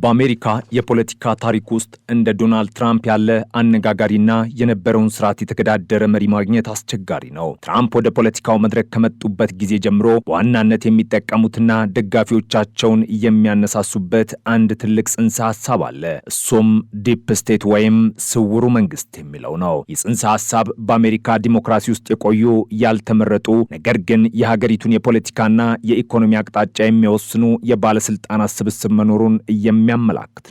በአሜሪካ የፖለቲካ ታሪክ ውስጥ እንደ ዶናልድ ትራምፕ ያለ አነጋጋሪና የነበረውን ስርዓት የተገዳደረ መሪ ማግኘት አስቸጋሪ ነው። ትራምፕ ወደ ፖለቲካው መድረክ ከመጡበት ጊዜ ጀምሮ በዋናነት የሚጠቀሙትና ደጋፊዎቻቸውን የሚያነሳሱበት አንድ ትልቅ ጽንሰ ሐሳብ አለ። እሱም ዲፕ ስቴት ወይም ስውሩ መንግስት የሚለው ነው። ይህ ጽንሰ ሐሳብ በአሜሪካ ዲሞክራሲ ውስጥ የቆዩ ያልተመረጡ ነገር ግን የሀገሪቱን የፖለቲካና የኢኮኖሚ አቅጣጫ የሚወስኑ የባለስልጣናት ስብስብ መኖሩን የሚያመላክት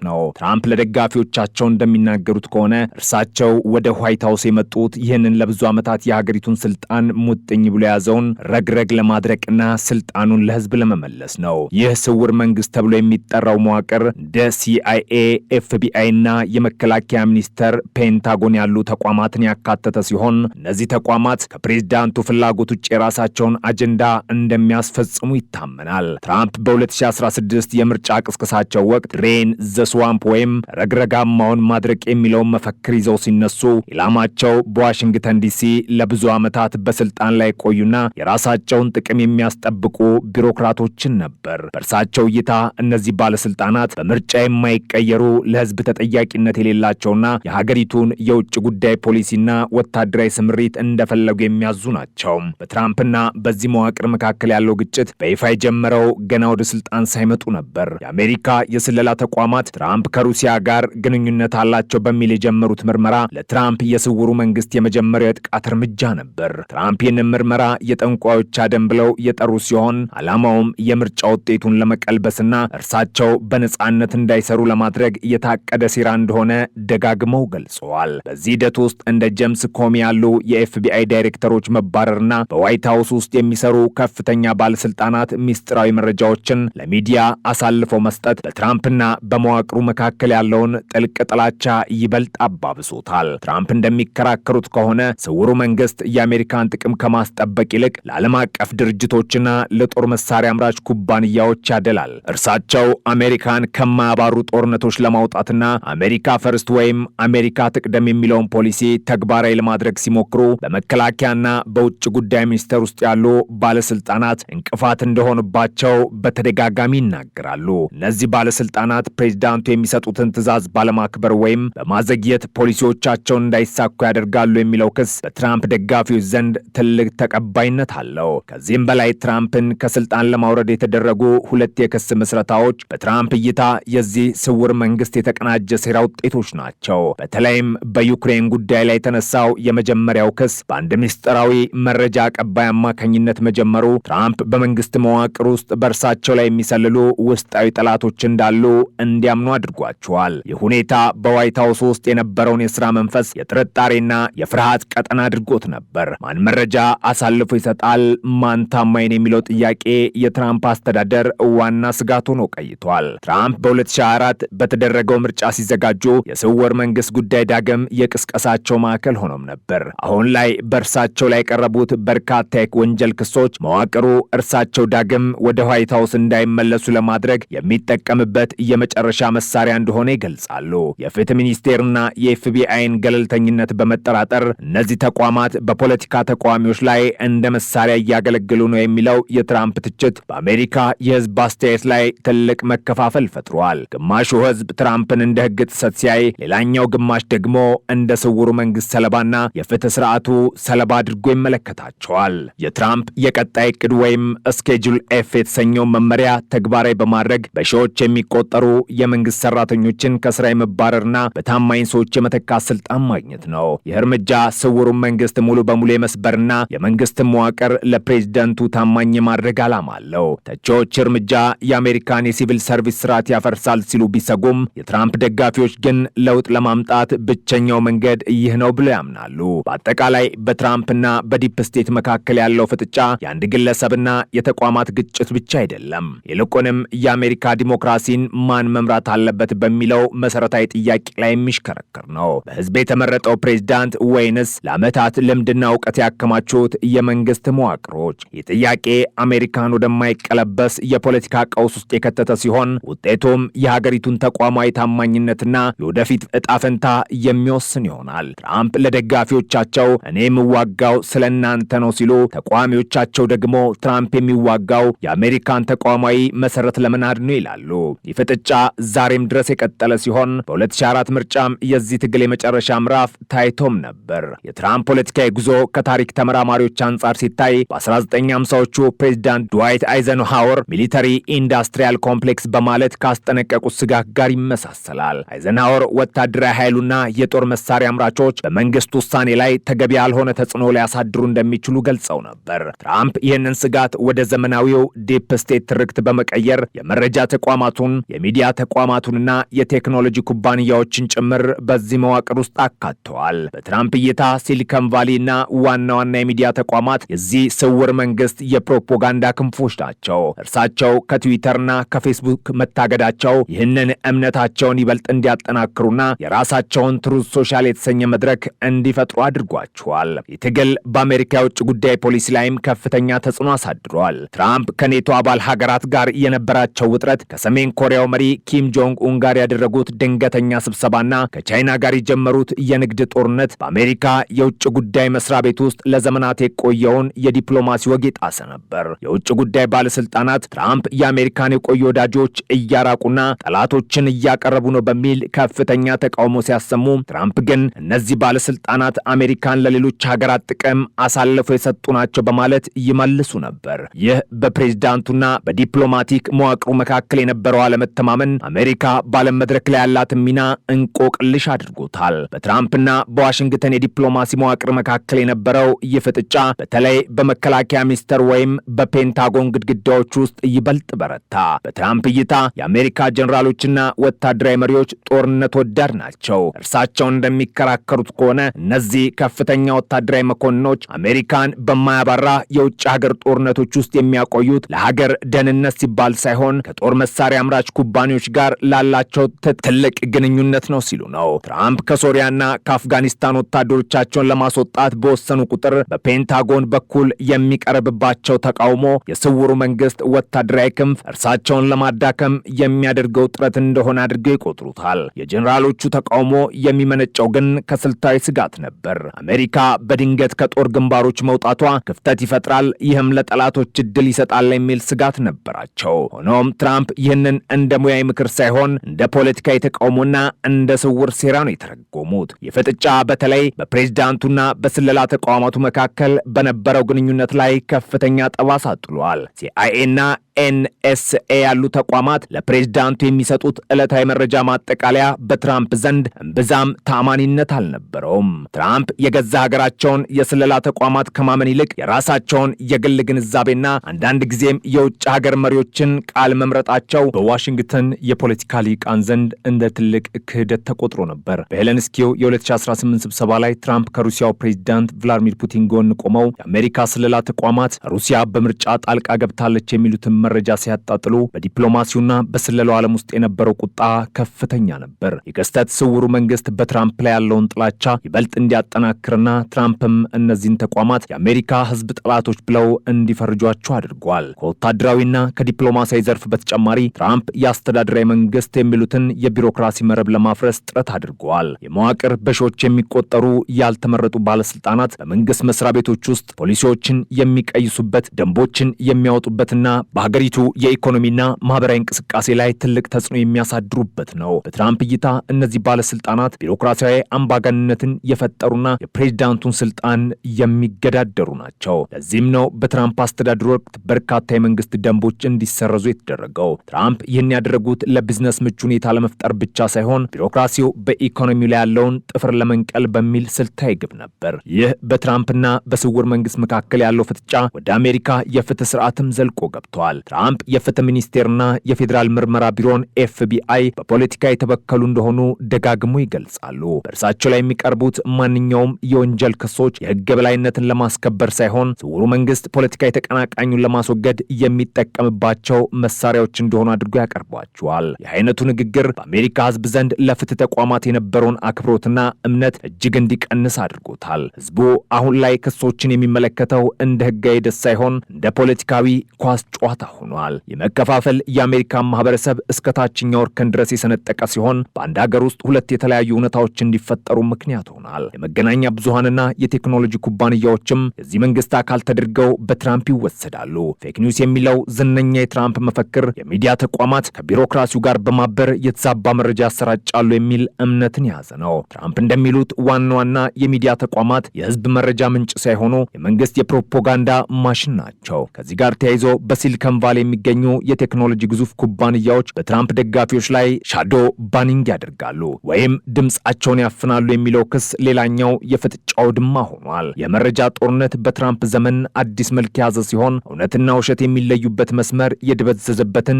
ነው። ትራምፕ ለደጋፊዎቻቸው እንደሚናገሩት ከሆነ እርሳቸው ወደ ዋይት ሃውስ የመጡት ይህንን ለብዙ ዓመታት የሀገሪቱን ስልጣን ሙጥኝ ብሎ የያዘውን ረግረግ ለማድረቅና ስልጣኑን ለህዝብ ለመመለስ ነው። ይህ ስውር መንግስት ተብሎ የሚጠራው መዋቅር እንደ ሲአይኤ፣ ኤፍቢአይ እና የመከላከያ ሚኒስቴር ፔንታጎን ያሉ ተቋማትን ያካተተ ሲሆን እነዚህ ተቋማት ከፕሬዝዳንቱ ፍላጎት ውጭ የራሳቸውን አጀንዳ እንደሚያስፈጽሙ ይታመናል። ትራምፕ በ2016 የምርጫ ቅስቀሳቸው ወቅት ሬን ዘ ስዋምፕ ወይም ረግረጋማውን ማድረቅ የሚለውን መፈክር ይዘው ሲነሱ ኢላማቸው በዋሽንግተን ዲሲ ለብዙ ዓመታት በስልጣን ላይ ቆዩና የራሳቸውን ጥቅም የሚያስጠብቁ ቢሮክራቶችን ነበር። በእርሳቸው እይታ እነዚህ ባለስልጣናት በምርጫ የማይቀየሩ ለህዝብ ተጠያቂነት የሌላቸውና የሀገሪቱን የውጭ ጉዳይ ፖሊሲና ወታደራዊ ስምሪት እንደፈለጉ የሚያዙ ናቸው። በትራምፕና በዚህ መዋቅር መካከል ያለው ግጭት በይፋ የጀመረው ገና ወደ ስልጣን ሳይመጡ ነበር። የአሜሪካ የስለላ ተቋማት ትራምፕ ከሩሲያ ጋር ግንኙነት አላቸው በሚል የጀመሩት ምርመራ ለትራምፕ የስውሩ መንግስት የመጀመሪያው የጥቃት እርምጃ ነበር። ትራምፕ ይህንን ምርመራ የጠንቋዮች አደን ብለው የጠሩ ሲሆን ዓላማውም የምርጫ ውጤቱን ለመቀልበስና እርሳቸው በነጻነት እንዳይሰሩ ለማድረግ የታቀደ ሴራ እንደሆነ ደጋግመው ገልጸዋል። በዚህ ሂደት ውስጥ እንደ ጄምስ ኮሚ ያሉ የኤፍቢአይ ዳይሬክተሮች መባረርና በዋይት ሃውስ ውስጥ የሚሰሩ ከፍተኛ ባለስልጣናት ሚስጥራዊ መረጃዎችን ለሚዲያ አሳልፈው መስጠት በትራምፕና በመዋቅሩ መካከል ያለውን ጥልቅ ጥላቻ ይበልጥ አባብሶታል። ትራምፕ እንደሚከራከሩት ከሆነ ስውሩ መንግስት የአሜሪካን ጥቅም ከማስጠበቅ ይልቅ ለዓለም አቀፍ ድርጅቶችና ለጦር መሳሪያ አምራች ኩባንያዎች ያደላል። እርሳቸው አሜሪካን ከማያባሩ ጦርነቶች ለማውጣትና አሜሪካ ፈርስት ወይም አሜሪካ ትቅደም የሚለውን ፖሊሲ ተግባራዊ ለማድረግ ሲሞክሩ በመከላከያና በውጭ ጉዳይ ሚኒስቴር ውስጥ ያሉ ባለስልጣናት እንቅፋት እንደሆኑባቸው በተደጋጋሚ ይናገራሉ። እነዚህ ባለስልጣናት ፕሬዝዳንቱ የሚሰጡትን ትዕዛዝ ባለማክበር ወይም በማዘግየት ፖሊሲዎቻቸውን እንዳይሳኩ ያደርጋሉ የሚለው ክስ በትራምፕ ደጋፊዎች ዘንድ ትልቅ ተቀባይነት አለው። ከዚህም በላይ ትራምፕን ከስልጣን ለማውረድ የተደረጉ ሁለት የክስ ምስረታዎች በትራምፕ እይታ የዚህ ስውር መንግስት የተቀናጀ ሴራ ውጤቶች ናቸው። በተለይም በዩክሬን ጉዳይ ላይ የተነሳው የመጀመሪያው ክስ በአንድ ምስጢራዊ መረጃ አቀባይ አማካኝነት መጀመሩ ትራምፕ በመንግስት መዋቅር ውስጥ በእርሳቸው ላይ የሚሰልሉ ውስጣዊ ጠላቶች እንዳሉ እንዲያምኑ አድርጓቸዋል። ይህ ሁኔታ በዋይት ሃውስ ውስጥ የነበረውን የሥራ መንፈስ የጥርጣሬና የፍርሃት ቀጠና አድርጎት ነበር። ማን መረጃ አሳልፎ ይሰጣል፣ ማን ታማኝ የሚለው ጥያቄ የትራምፕ አስተዳደር ዋና ስጋት ሆኖ ቆይቷል። ትራምፕ በ2024 በተደረገው ምርጫ ሲዘጋጁ የስውር መንግስት ጉዳይ ዳግም የቅስቀሳቸው ማዕከል ሆኖም ነበር። አሁን ላይ በእርሳቸው ላይ የቀረቡት በርካታ የወንጀል ክሶች መዋቅሩ እርሳቸው ዳግም ወደ ዋይት ሃውስ እንዳይመለሱ ለማድረግ የሚጠቀምበት የመጨረሻ መሳሪያ እንደሆነ ይገልጻሉ። የፍትህ ሚኒስቴርና የኤፍቢአይን ገለልተኝነት በመጠራጠር እነዚህ ተቋማት በፖለቲካ ተቃዋሚዎች ላይ እንደ መሳሪያ እያገለገሉ ነው የሚለው የትራምፕ ትችት በአሜሪካ የህዝብ አስተያየት ላይ ትልቅ መከፋፈል ፈጥሯል። ግማሹ ህዝብ ትራምፕን እንደ ህግ ጥሰት ሲያይ፣ ሌላኛው ግማሽ ደግሞ እንደ ስውሩ መንግስት ሰለባና የፍትህ ስርዓቱ ሰለባ አድርጎ ይመለከታቸዋል። የትራምፕ የቀጣይ እቅድ ወይም ስኬጁል ኤፍ የተሰኘው መመሪያ ተግባራዊ በማድረግ በሺዎች የሚቆጠሩ የመንግስት ሰራተኞችን ከስራ የመባረርና በታማኝ ሰዎች የመተካት ስልጣን ማግኘት ነው። ይህ እርምጃ ስውሩን መንግስት ሙሉ በሙሉ የመስበርና የመንግስት መዋቅር ለፕሬዝደንቱ ታማኝ የማድረግ ዓላማ አለው። ተቺዎች እርምጃ የአሜሪካን የሲቪል ሰርቪስ ስርዓት ያፈርሳል ሲሉ ቢሰጉም የትራምፕ ደጋፊዎች ግን ለውጥ ለማምጣት ብቸኛው መንገድ ይህ ነው ብለው ያምናሉ። በአጠቃላይ በትራምፕና በዲፕ ስቴት መካከል ያለው ፍጥጫ የአንድ ግለሰብና የተቋማት ግጭት ብቻ አይደለም። ይልቁንም የአሜሪካ ዲሞክራሲን ማን መምራት አለበት በሚለው መሰረታዊ ጥያቄ ላይ የሚሽከረከር ነው። በህዝብ የተመረጠው ፕሬዝዳንት ወይንስ ለዓመታት ልምድና እውቀት ያከማቹት የመንግስት መዋቅሮች? ይህ ጥያቄ አሜሪካን ወደማይቀለበስ የፖለቲካ ቀውስ ውስጥ የከተተ ሲሆን ውጤቱም የሀገሪቱን ተቋማዊ ታማኝነትና የወደፊት እጣ ፈንታ የሚወስን ይሆናል። ትራምፕ ለደጋፊዎቻቸው እኔ የምዋጋው ስለ እናንተ ነው ሲሉ፣ ተቃዋሚዎቻቸው ደግሞ ትራምፕ የሚዋጋው የአሜሪካን ተቋማዊ መሰረት ለመናድ ነው ይላሉ። ይህ ፍጥጫ ፍጥጫ ዛሬም ድረስ የቀጠለ ሲሆን በ2004 ምርጫም የዚህ ትግል የመጨረሻ ምዕራፍ ታይቶም ነበር። የትራምፕ ፖለቲካዊ ጉዞ ከታሪክ ተመራማሪዎች አንጻር ሲታይ በ1950ዎቹ ፕሬዚዳንት ድዋይት አይዘንሃወር ሚሊተሪ ኢንዱስትሪያል ኮምፕሌክስ በማለት ካስጠነቀቁት ስጋት ጋር ይመሳሰላል። አይዘንሃወር ወታደራዊ ኃይሉና የጦር መሳሪያ አምራቾች በመንግስት ውሳኔ ላይ ተገቢ ያልሆነ ተጽዕኖ ሊያሳድሩ እንደሚችሉ ገልጸው ነበር። ትራምፕ ይህንን ስጋት ወደ ዘመናዊው ዲፕ ስቴት ትርክት በመቀየር የመረጃ ተቋማቱን፣ የሚዲያ ተቋማቱንና የቴክኖሎጂ ኩባንያዎችን ጭምር በዚህ መዋቅር ውስጥ አካተዋል። በትራምፕ እይታ ሲሊኮን ቫሊ እና ዋና ዋና የሚዲያ ተቋማት የዚህ ስውር መንግስት የፕሮፓጋንዳ ክንፎች ናቸው። እርሳቸው ከትዊተርና ከፌስቡክ መታገዳቸው ይህንን እምነታቸውን ይበልጥ እንዲያጠናክሩና የራሳቸውን ትሩዝ ሶሻል የተሰኘ መድረክ እንዲፈጥሩ አድርጓቸዋል። ይህ ትግል በአሜሪካ የውጭ ጉዳይ ፖሊሲ ላይም ከፍተኛ ተጽዕኖ አሳድሯል። ትራምፕ ከኔቶ አባል ሀገራት ጋር የነበራቸው ውጥረት፣ ከሰሜን ኮሪያው መሪ ኪም ጆንግ ኡን ጋር ያደረጉት ድንገተኛ ስብሰባና ከቻይና ጋር የጀመሩት የንግድ ጦርነት በአሜሪካ የውጭ ጉዳይ መስሪያ ቤት ውስጥ ለዘመናት የቆየውን የዲፕሎማሲ ወግ የጣሰ ነበር። የውጭ ጉዳይ ባለስልጣናት ትራምፕ የአሜሪካን የቆዩ ወዳጆች እያራቁና ጠላቶችን እያቀረቡ ነው በሚል ከፍተኛ ተቃውሞ ሲያሰሙ፣ ትራምፕ ግን እነዚህ ባለስልጣናት አሜሪካን ለሌሎች ሀገራት ጥቅም አሳልፈው የሰጡ ናቸው በማለት ይመልሱ ነበር። ይህ በፕሬዝዳንቱና በዲፕሎማቲክ መዋቅሩ መካከል የነበረው አለመተማመን አሜሪካ በዓለም መድረክ ላይ ያላትን ሚና እንቆቅልሽ አድርጎታል። በትራምፕና በዋሽንግተን የዲፕሎማሲ መዋቅር መካከል የነበረው ይህ ፍጥጫ በተለይ በመከላከያ ሚኒስቴር ወይም በፔንታጎን ግድግዳዎች ውስጥ ይበልጥ በረታ። በትራምፕ እይታ የአሜሪካ ጀኔራሎችና ወታደራዊ መሪዎች ጦርነት ወዳድ ናቸው። እርሳቸው እንደሚከራከሩት ከሆነ እነዚህ ከፍተኛ ወታደራዊ መኮንኖች አሜሪካን በማያባራ የውጭ ሀገር ጦርነቶች ውስጥ የሚያቆዩት ለሀገር ደህንነት ሲባል ሳይሆን ከጦር መሳሪያ አምራች ኩባንያዎች ጋር ላላቸው ትልቅ ግንኙነት ነው ሲሉ ነው። ትራምፕ ከሶሪያና ከአፍጋኒስታን ወታደሮቻቸውን ለማስወጣት በወሰኑ ቁጥር በፔንታጎን በኩል የሚቀርብባቸው ተቃውሞ የስውሩ መንግስት ወታደራዊ ክንፍ እርሳቸውን ለማዳከም የሚያደርገው ጥረት እንደሆነ አድርገው ይቆጥሩታል። የጀኔራሎቹ ተቃውሞ የሚመነጨው ግን ከስልታዊ ስጋት ነበር። አሜሪካ በድንገት ከጦር ግንባሮች መውጣቷ ክፍተት ይፈጥራል፣ ይህም ለጠላቶች እድል ይሰጣል የሚል ስጋት ነበራቸው። ሆኖም ትራምፕ ይህንን እንደ ሙያዊ ምክር ሳይሆን እንደ ፖለቲካዊ ተቃውሞና እንደ ስውር ሴራ ነው የተረጎሙት። የፍጥጫ በተለይ በፕሬዝዳንቱና በስለላ ተቋማቱ መካከል በነበረው ግንኙነት ላይ ከፍተኛ ጠባሳ ጥሏል። ሲአይኤና ኤንኤስኤ ያሉ ተቋማት ለፕሬዝዳንቱ የሚሰጡት ዕለታዊ መረጃ ማጠቃለያ በትራምፕ ዘንድ እምብዛም ታማኒነት አልነበረውም። ትራምፕ የገዛ ሀገራቸውን የስለላ ተቋማት ከማመን ይልቅ የራሳቸውን የግል ግንዛቤና አንዳንድ ጊዜም የውጭ ሀገር መሪዎችን ቃል መምረጣቸው በዋሽንግተን የፖለቲካ ሊቃን ዘንድ እንደ ትልቅ ክህደት ተቆጥሮ ነበር። በሄለንስኪው የ2018 ስብሰባ ላይ ትራምፕ ከሩሲያው ፕሬዝዳንት ቭላዲሚር ፑቲን ጎን ቆመው የአሜሪካ ስለላ ተቋማት ሩሲያ በምርጫ ጣልቃ ገብታለች የሚሉትን መረጃ ሲያጣጥሉ በዲፕሎማሲውና በስለላው ዓለም ውስጥ የነበረው ቁጣ ከፍተኛ ነበር። የክስተት ስውሩ መንግስት በትራምፕ ላይ ያለውን ጥላቻ ይበልጥ እንዲያጠናክርና ትራምፕም እነዚህን ተቋማት የአሜሪካ ሕዝብ ጠላቶች ብለው እንዲፈርጇቸው አድርጓል። ከወታደራዊና ከዲፕሎማሲያዊ ዘርፍ በተጨማሪ ትራምፕ የአስተዳደራዊ መንግስት የሚሉትን የቢሮክራሲ መረብ ለማፍረስ ጥረት አድርገዋል። የመዋቅር በሺዎች የሚቆጠሩ ያልተመረጡ ባለስልጣናት በመንግስት መስሪያ ቤቶች ውስጥ ፖሊሲዎችን የሚቀይሱበት፣ ደንቦችን የሚያወጡበትና በሀገሪቱ የኢኮኖሚና ማህበራዊ እንቅስቃሴ ላይ ትልቅ ተጽዕኖ የሚያሳድሩበት ነው። በትራምፕ እይታ እነዚህ ባለስልጣናት ቢሮክራሲያዊ አምባገነንነትን የፈጠሩና የፕሬዝዳንቱን ስልጣን የሚገዳደሩ ናቸው። ለዚህም ነው በትራምፕ አስተዳደር ወቅት በርካታ የመንግስት ደንቦች እንዲሰረዙ የተደረገው። ትራምፕ ይህን ያደረጉት ለቢዝነስ ምቹ ሁኔታ ለመፍጠር ብቻ ሳይሆን ቢሮክራሲው በኢኮኖሚው ላይ ያለውን ጥፍር ለመንቀል በሚል ስልታዊ ግብ ነበር። ይህ በትራምፕና በስውር መንግስት መካከል ያለው ፍጥጫ ወደ አሜሪካ የፍትህ ስርዓትም ዘልቆ ገብቷል። ትራምፕ የፍትህ ሚኒስቴርና የፌዴራል ምርመራ ቢሮን ኤፍቢአይ በፖለቲካ የተበከሉ እንደሆኑ ደጋግሞ ይገልጻሉ። በእርሳቸው ላይ የሚቀርቡት ማንኛውም የወንጀል ክሶች የህግ የበላይነትን ለማስከበር ሳይሆን ስውሩ መንግስት ፖለቲካዊ ተቀናቃኙን ለማስወገድ የሚጠቀምባቸው መሳሪያዎች እንደሆኑ አድርጎ ያቀርቧቸዋል። ይህ አይነቱ ንግግር በአሜሪካ ህዝብ ዘንድ ለፍትህ ተቋማት የነበረውን አክብሮትና እምነት እጅግ እንዲቀንስ አድርጎታል። ህዝቡ አሁን ላይ ክሶችን የሚመለከተው እንደ ህጋዊ ሂደት ሳይሆን እንደ ፖለቲካዊ ኳስ ጨዋታ ሆኗል። የመከፋፈል የአሜሪካ ማህበረሰብ እስከ ታችኛው እርከን ድረስ የሰነጠቀ ሲሆን በአንድ ሀገር ውስጥ ሁለት የተለያዩ እውነታዎች እንዲፈጠሩ ምክንያት ሆኗል። የመገናኛ ብዙሃንና የቴክኖሎጂ ኩባንያዎችም የዚህ መንግስት አካል ተደርገው በትራምፕ ይወሰዳሉ። ፌክ ኒውስ የሚለው ዝነኛ የትራምፕ መፈክር የሚዲያ ተቋማት ከቢሮክራሲው ጋር በማበር የተዛባ መረጃ ያሰራጫሉ የሚል እምነትን የያዘ ነው። ትራምፕ እንደሚሉት ዋና ዋና የሚዲያ ተቋማት የህዝብ መረጃ ምንጭ ሳይሆኑ የመንግስት የፕሮፓጋንዳ ማሽን ናቸው። ከዚህ ጋር ተያይዞ በሲሊከን ቫሊ የሚገኙ የቴክኖሎጂ ግዙፍ ኩባንያዎች በትራምፕ ደጋፊዎች ላይ ሻዶ ባኒንግ ያደርጋሉ ወይም ድምጻቸውን ያፍናሉ የሚለው ክስ ሌላኛው የፍጥጫው ድማ ሆኗል። የመረጃ ጦርነት በትራምፕ ዘመን አዲስ መልክ የያዘ ሲሆን እውነትና ውሸት የሚለዩበት መስመር የደበዘዘበትን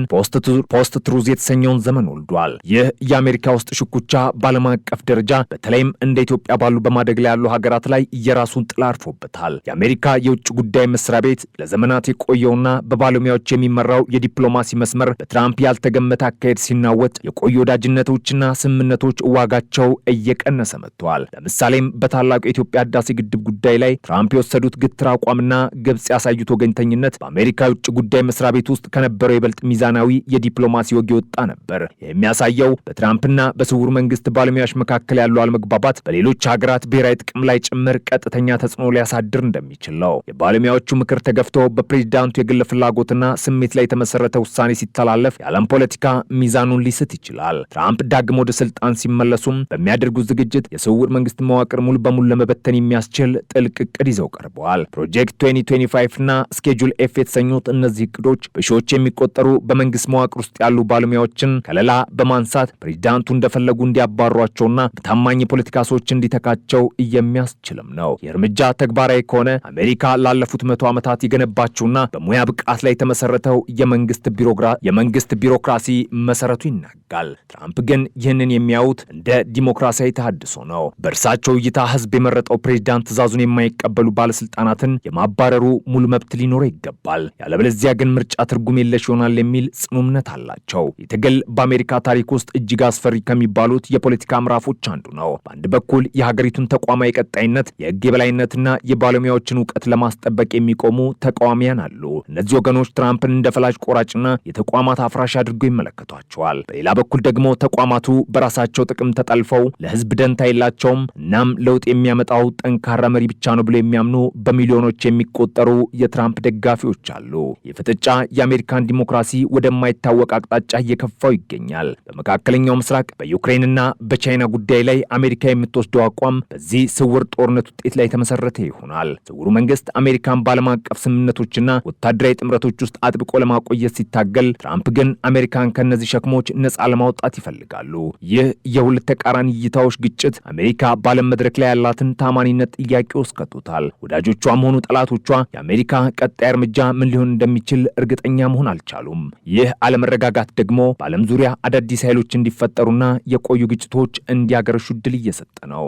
ፖስት ትሩዝ የተሰኘውን ዘመን ወልዷል። ይህ የአሜሪካ ውስጥ ሽኩቻ በዓለም አቀፍ ደረጃ በተለይም እንደ ኢትዮጵያ ባሉ በማደግ ላይ ያሉ ሀገራት ላይ የራሱን ጥላ አርፎበታል። የአሜሪካ የውጭ ጉዳይ መስሪያ ቤት ለዘመናት የቆየውና በባለሙያዎች የሚመራው የዲፕሎማሲ መስመር በትራምፕ ያልተገመተ አካሄድ ሲናወጥ የቆዩ ወዳጅነቶችና ስምምነቶች ዋጋቸው እየቀነሰ መጥቷል። ለምሳሌም በታላቁ የኢትዮጵያ ህዳሴ ግድብ ጉዳይ ላይ ትራምፕ የወሰዱት ግትር አቋምና ግብጽ ያሳዩት ወገኝተኝነት በአሜሪካ የውጭ ጉዳይ መስሪያ ቤት ውስጥ ከነበረው ይበልጥ ሚዛናዊ የዲፕሎማሲ ወግ የወጣ ነበር። የሚያሳየው በትራምፕና በስውር መንግስት ባለሙያዎች መካከል ያለው አለመግባባት በሌሎች ሀገራት ብሔራዊ ጥቅም ላይ ጭምር ቀጥተኛ ተጽዕኖ ሊያሳድር እንደሚችል ነው። የባለሙያዎቹ ምክር ተገፍቶ በፕሬዝዳንቱ የግል ፍላጎትና ስሜት ላይ የተመሰረተ ውሳኔ ሲተላለፍ የዓለም ፖለቲካ ሚዛኑን ሊስት ይችላል። ትራምፕ ዳግም ወደ ስልጣን ሲመለሱም በሚያደርጉት ዝግጅት የስውር መንግስት መዋቅር ሙሉ በሙሉ ለመበተን የሚያስችል ጥልቅ እቅድ ይዘው ቀርበዋል። ፕሮጀክት 2025 እና ስኬጁል ኤፍ የተሰኙት እነዚህ እቅዶች በሺዎች የሚቆጠሩ በመንግስት መዋቅር ውስጥ ያሉ ባለሙያዎችን ከለላ በማንሳት ፕሬዝዳንቱ እንደፈለጉ እንዲያባሯቸውና በታማኝ የፖለቲካ ሰዎች እንዲተካቸው የሚያስችልም ነው። የእርምጃ ተግባራዊ ከሆነ አሜሪካ ላለፉት 100 ዓመታት የገነባቸውና በሙያ ብቃት ላይ የተመሰረተው የመንግስት ቢሮክራሲ መሰረቱ ይናጋል። ትራምፕ ግን ይህንን የሚያዩት እንደ ዲሞክራሲያዊ ተሃድሶ ነው። በእርሳቸው እይታ ህዝብ የመረጠው ፕሬዝዳንት ትዕዛዙን የማይቀበሉ ባለስልጣናትን የማባረሩ ሙሉ መብት ሊኖረው ይገባል። ያለበለዚያ ግን ምርጫ ትርጉም የለሽ ይሆናል የሚል ጽኑ እምነት አላቸው። የትግል በአሜሪካ ታሪክ ውስጥ እጅግ አስፈሪ ከሚባሉት የፖለቲካ ምዕራፎች አንዱ ነው። በአንድ በኩል የሀገሪቱን ተቋማዊ ቀጣይነት፣ የህግ የበላይነትና የባለሙያዎችን እውቀት ለማስጠበቅ የሚቆሙ ተቃዋሚያን አሉ። እነዚህ ወገኖች ትራምፕን እንደ ፈላጭ ቆራጭና የተቋማት አፍራሽ አድርገው ይመለከቷቸዋል። በሌላ በኩል ደግሞ ተቋማቱ በራሳቸው ጥቅም ተጠልፈው ለህዝብ ደንታ የላቸውም፣ እናም ለውጥ የሚያመጣው ጠንካራ መሪ ብቻ ነው ብሎ የሚያምኑ በሚሊዮኖች የሚቆጠሩ የትራምፕ ደጋፊዎች አሉ። የፍጥጫ የአሜሪካን ዲሞክራሲ ወደማይታወቅ አቅጣጫ እየከፋው ይገኛል። በመካከለኛው ምስራቅ በዩክሬንና በቻይና ጉዳይ ላይ አሜሪካ የምትወስደው አቋም በዚህ ስውር ጦርነት ውጤት ላይ የተመሰረተ ይሆናል። ስውሩ መንግስት አሜሪካን በዓለም አቀፍ ስምምነቶችና ወታደራዊ ጥምረቶች ውስጥ አጥብቆ ለማቆየት ሲታገል፣ ትራምፕ ግን አሜሪካን ከነዚህ ሸክሞች ነጻ ለማውጣት ይፈልጋሉ። ይህ የሁለት ተቃራኒ እይታዎች ግጭት አሜሪካ በዓለም መድረክ ላይ ያላትን ታማኒነት ጥያቄ ውስጥ ከቶታል። ወዳጆቿም ሆኑ ጠላቶቿ የአሜሪካ ቀጣይ እርምጃ ምን ሊሆን እንደሚችል እርግጠኛ መሆን አልቻሉም። ይህ አለመረጋጋት ደግሞ በዓለም ዙሪያ አዳዲስ ኃይሎች እንዲፈጠሩና የቆዩ ግጭቶች እንዲያገረሹ ዕድል እየሰጠ ነው።